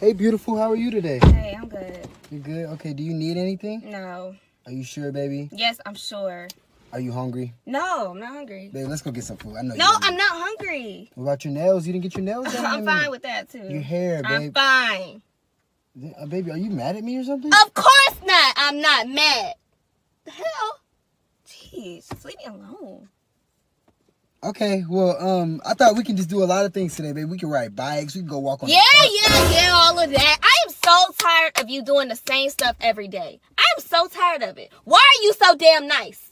Hey, beautiful, how are you today? Hey, I'm good. You good? Okay, do you need anything? No. Are you sure, baby? Yes, I'm sure. Are you hungry? No, I'm not hungry. Babe, let's go get some food. I know No, you're I'm not hungry. What about your nails? You didn't get your nails done? I'm fine with that, too. Your hair, babe. I'm fine. Baby, are you mad at me or something? Of course not. I'm not mad. The hell? Jeez, just leave me alone. Okay, well, I thought we can just do a lot of things today, babe. We can ride bikes. We can go walk on Yeah, all of that. I am so tired of you doing the same stuff every day. I am so tired of it. Why are you so damn nice?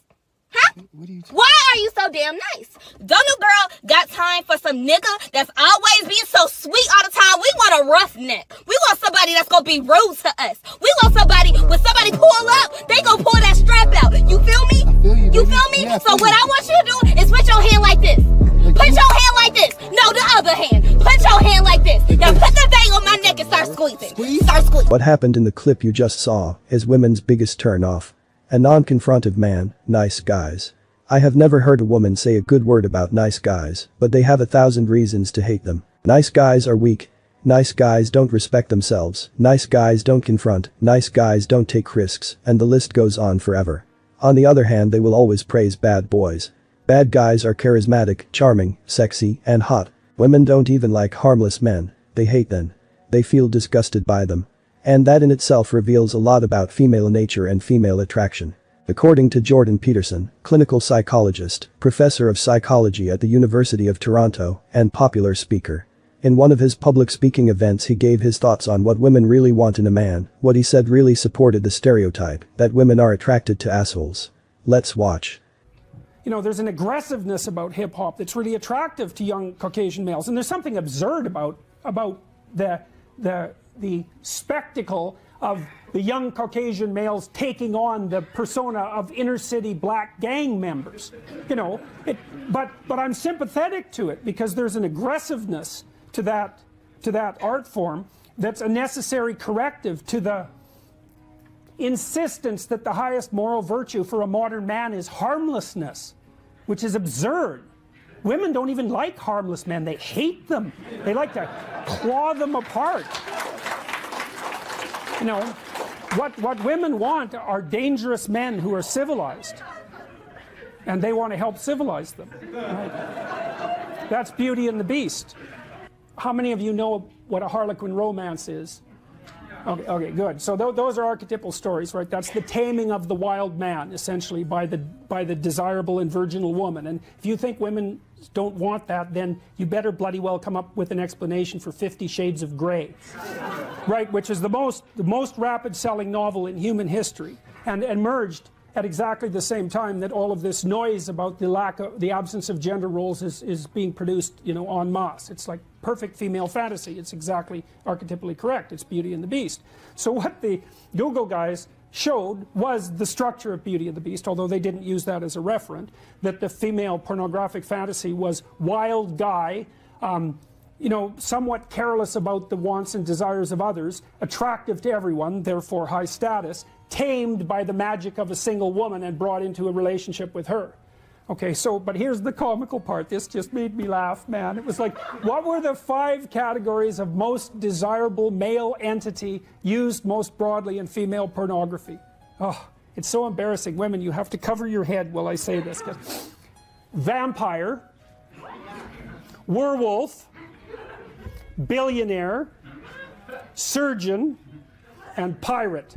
Huh? What are you talking? Why are you so damn nice? Don't no girl got time for some nigga that's always being so sweet all the time. We want a roughneck. We want somebody that's gonna be rude to us. We want somebody, when somebody pull up, they gonna pull that strap out. You feel me? I feel you, You baby. feel me? Yeah, I So feel what you. I want you to do is put your hand like this. Put your hand like this. No, the other hand. Put your hand like this. Now put the thing on my neck and start squeezing. Start squeezing. What happened in the clip you just saw is women's biggest turn-off. A non-confrontive man, nice guys. I have never heard a woman say a good word about nice guys, but they have 1,000 reasons to hate them. Nice guys are weak. Nice guys don't respect themselves. Nice guys don't confront. Nice guys don't take risks, and the list goes on forever. On the other hand, they will always praise bad boys. Bad guys are charismatic, charming, sexy, and hot. Women don't even like harmless men. They hate them. They feel disgusted by them. And that in itself reveals a lot about female nature and female attraction. According to Jordan Peterson, clinical psychologist, professor of psychology at the University of Toronto, and popular speaker. In one of his public speaking events he gave his thoughts on what women really want in a man. What he said really supported the stereotype that women are attracted to assholes. Let's watch. You know, there's an aggressiveness about hip-hop that's really attractive to young Caucasian males, and there's something absurd about the spectacle of the young Caucasian males taking on the persona of inner-city black gang members. You know, but I'm sympathetic to it because there's an aggressiveness to that art form that's a necessary corrective to the insistence that the highest moral virtue for a modern man is harmlessness, which is absurd. Women don't even like harmless men. They hate them. They like to claw them apart. You know, what women want are dangerous men who are civilized. And they want to help civilize them. Right? That's Beauty and the Beast. How many of you know what a Harlequin romance is? Okay, good. So those are archetypal stories, right? That's the taming of the wild man, essentially, by the desirable and virginal woman. And if you think women don't want that, then you better bloody well come up with an explanation for 50 Shades of Grey, right? Which is the most rapid-selling novel in human history, and emerged at exactly the same time that all of this noise about the absence of gender roles is being produced, you know, en masse. It's like perfect female fantasy. It's exactly archetypally correct. It's Beauty and the Beast. So what the Google guys showed was the structure of Beauty and the Beast, although they didn't use that as a referent, that the female pornographic fantasy was wild guy, you know, somewhat careless about the wants and desires of others, attractive to everyone, therefore high status, tamed by the magic of a single woman and brought into a relationship with her. Okay, so, but here's the comical part. This just made me laugh, man. It was like, what were the 5 categories of most desirable male entity used most broadly in female pornography? Oh, it's so embarrassing. Women, you have to cover your head while I say this. Vampire, werewolf, billionaire, surgeon, and pirate.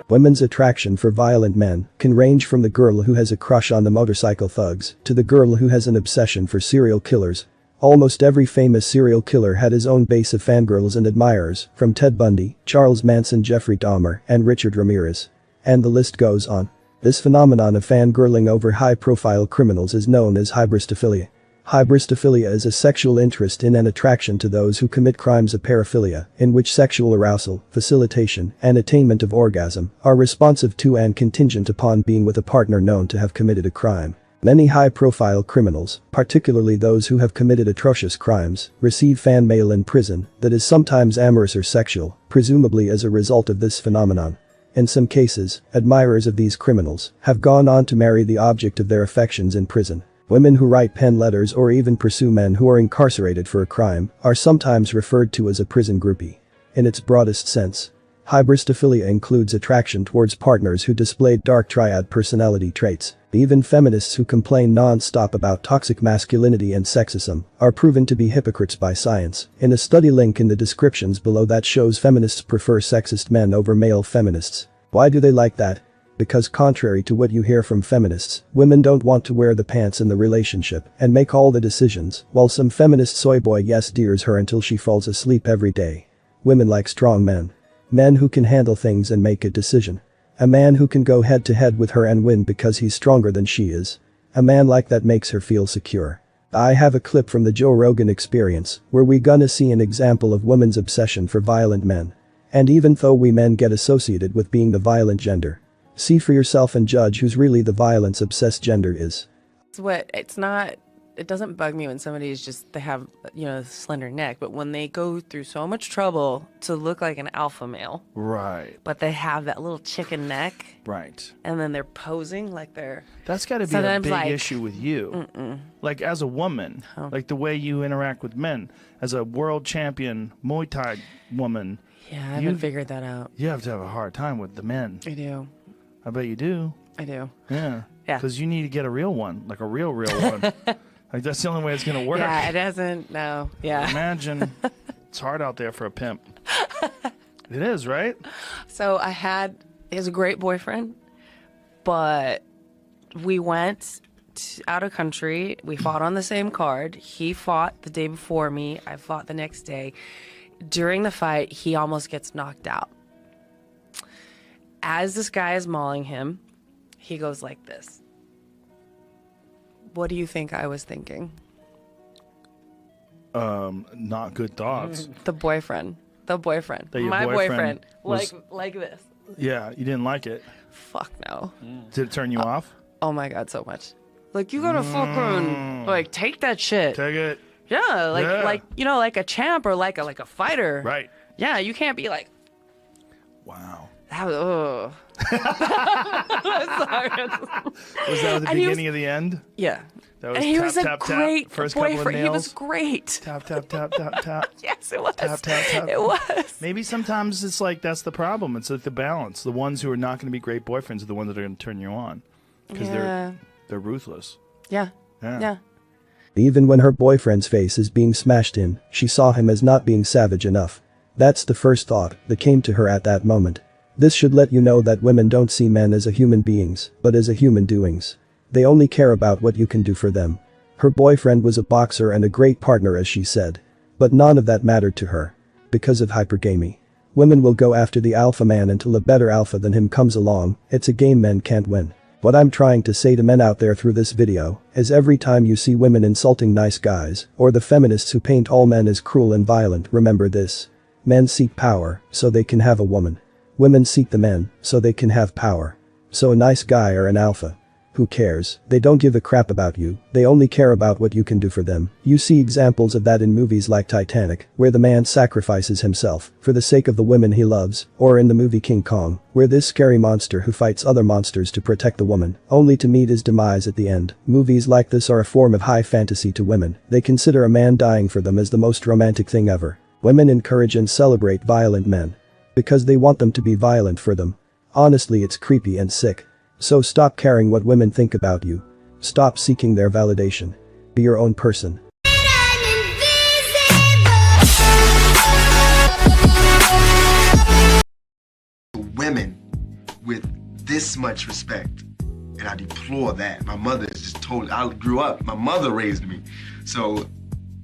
Women's attraction for violent men can range from the girl who has a crush on the motorcycle thugs to the girl who has an obsession for serial killers. Almost every famous serial killer had his own base of fangirls and admirers, from Ted Bundy, Charles Manson, Jeffrey Dahmer, and Richard Ramirez. And the list goes on. This phenomenon of fangirling over high-profile criminals is known as hybristophilia. Hybristophilia is a sexual interest in and attraction to those who commit crimes of paraphilia, in which sexual arousal, facilitation, and attainment of orgasm are responsive to and contingent upon being with a partner known to have committed a crime. Many high-profile criminals, particularly those who have committed atrocious crimes, receive fan mail in prison that is sometimes amorous or sexual, presumably as a result of this phenomenon. In some cases, admirers of these criminals have gone on to marry the object of their affections in prison. Women who write pen letters or even pursue men who are incarcerated for a crime are sometimes referred to as a prison groupie. In its broadest sense, hybristophilia includes attraction towards partners who displayed dark triad personality traits. Even feminists who complain non-stop about toxic masculinity and sexism are proven to be hypocrites by science. In a study link in the descriptions below that shows feminists prefer sexist men over male feminists. Why do they like that? Because contrary to what you hear from feminists, women don't want to wear the pants in the relationship and make all the decisions, while some feminist soy boy yes dears her until she falls asleep every day. Women like strong men. Men who can handle things and make a decision. A man who can go head to head with her and win because he's stronger than she is. A man like that makes her feel secure. I have a clip from the Joe Rogan Experience where we gonna see an example of women's obsession for violent men. And even though we men get associated with being the violent gender, see for yourself and judge who's really the violence-obsessed gender is. It doesn't bug me when somebody is just, they have, a slender neck, but when they go through so much trouble to look like an alpha male. Right. But they have that little chicken neck. Right. And then they're posing like they're... That's got to be a big issue with you. Like as a woman, like the way you interact with men. As a world champion Muay Thai woman. Yeah, I haven't figured that out. You have to have a hard time with the men. I do. I bet you do. I do. Yeah. Yeah. Because you need to get a real one, like a real one. Like that's the only way it's gonna work. Yeah, it doesn't. No. Yeah. Imagine, it's hard out there for a pimp. It is, right? So he was a great boyfriend, but we went out of country. We fought on the same card. He fought the day before me. I fought the next day. During the fight, he almost gets knocked out. As this guy is mauling him, he goes like this. What do you think I was thinking? Not good thoughts. The boyfriend. My boyfriend was, was- like this. Yeah, you didn't like it. Fuck no. Did it turn you off? Oh my god, so much. Like you gotta fucking take that shit. Take it. Yeah, like a champ or like a fighter. Right. Yeah, you can't be like. Wow. That was, Sorry. Was that the beginning of the end? Yeah. That was and he tap, was a tap, great tap. First boyfriend. couple of nails. He was great. Tap, tap, tap, tap, tap. Yes, it was. Tap, tap, tap. It was. Maybe sometimes it's like that's the problem. It's like the balance. The ones who are not going to be great boyfriends are the ones that are going to turn you on because they're ruthless. Yeah. Yeah. Yeah. Even when her boyfriend's face is being smashed in, she saw him as not being savage enough. That's the first thought that came to her at that moment. This should let you know that women don't see men as a human beings, but as a human doings. They only care about what you can do for them. Her boyfriend was a boxer and a great partner, as she said. But none of that mattered to her. Because of hypergamy. Women will go after the alpha man until a better alpha than him comes along. It's a game men can't win. What I'm trying to say to men out there through this video is every time you see women insulting nice guys, or the feminists who paint all men as cruel and violent, remember this. Men seek power, so they can have a woman. Women seek the men, so they can have power. So a nice guy or an alpha. Who cares? They don't give a crap about you, they only care about what you can do for them. You see examples of that in movies like Titanic, where the man sacrifices himself for the sake of the women he loves, or in the movie King Kong, where this scary monster who fights other monsters to protect the woman, only to meet his demise at the end. Movies like this are a form of high fantasy to women. They consider a man dying for them as the most romantic thing ever. Women encourage and celebrate violent men. Because they want them to be violent for them. Honestly, it's creepy and sick. So stop caring what women think about you. Stop seeking their validation. Be your own person. Women with this much respect, and I deplore that. My mother is just totally, I grew up, my mother raised me. So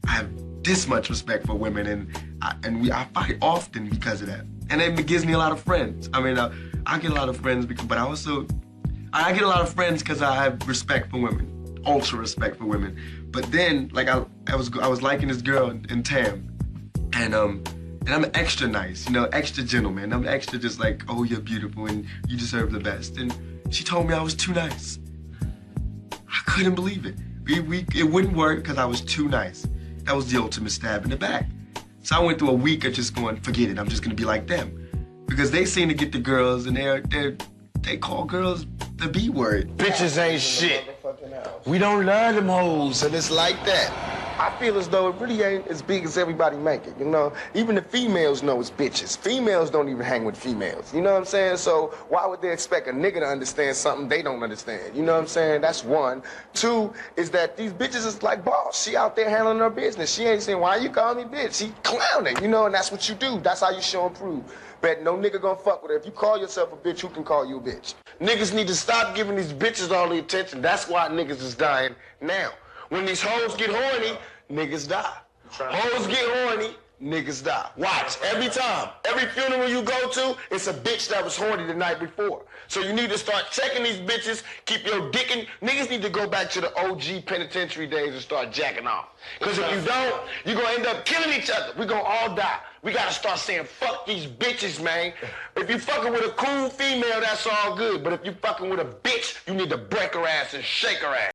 I have this much respect for women, and I fight often because of that. And it gives me a lot of friends. I mean, I get a lot of friends, but I get a lot of friends because I have respect for women, ultra respect for women. But then, like I was liking this girl in Tam, and I'm extra nice, extra gentleman. I'm extra just like, oh, you're beautiful and you deserve the best. And she told me I was too nice. I couldn't believe it. It wouldn't work because I was too nice. That was the ultimate stab in the back. So I went through a week of just going, forget it, I'm just gonna be like them. Because they seem to get the girls and they call girls the B word. Bitches ain't shit. We don't love them hoes, and it's like that. I feel as though it really ain't as big as everybody make it, you know? Even the females know it's bitches. Females don't even hang with females, you know what I'm saying? So why would they expect a nigga to understand something they don't understand? You know what I'm saying? That's one. Two is that these bitches is like boss. She out there handling her business. She ain't saying, why you call me bitch? She clowning, you know, and that's what you do. That's how you show and prove. Bet no nigga gonna fuck with her. If you call yourself a bitch, who can call you a bitch? Niggas need to stop giving these bitches all the attention. That's why niggas is dying now. When these hoes get horny, niggas die. Hoes get horny, niggas die. Watch, every time. Every funeral you go to, it's a bitch that was horny the night before. So you need to start checking these bitches, keep your dick in. Niggas need to go back to the OG penitentiary days and start jacking off. Because if you don't, you're going to end up killing each other. We're going to all die. We got to start saying, fuck these bitches, man. If you fucking with a cool female, that's all good. But if you fucking with a bitch, you need to break her ass and shake her ass.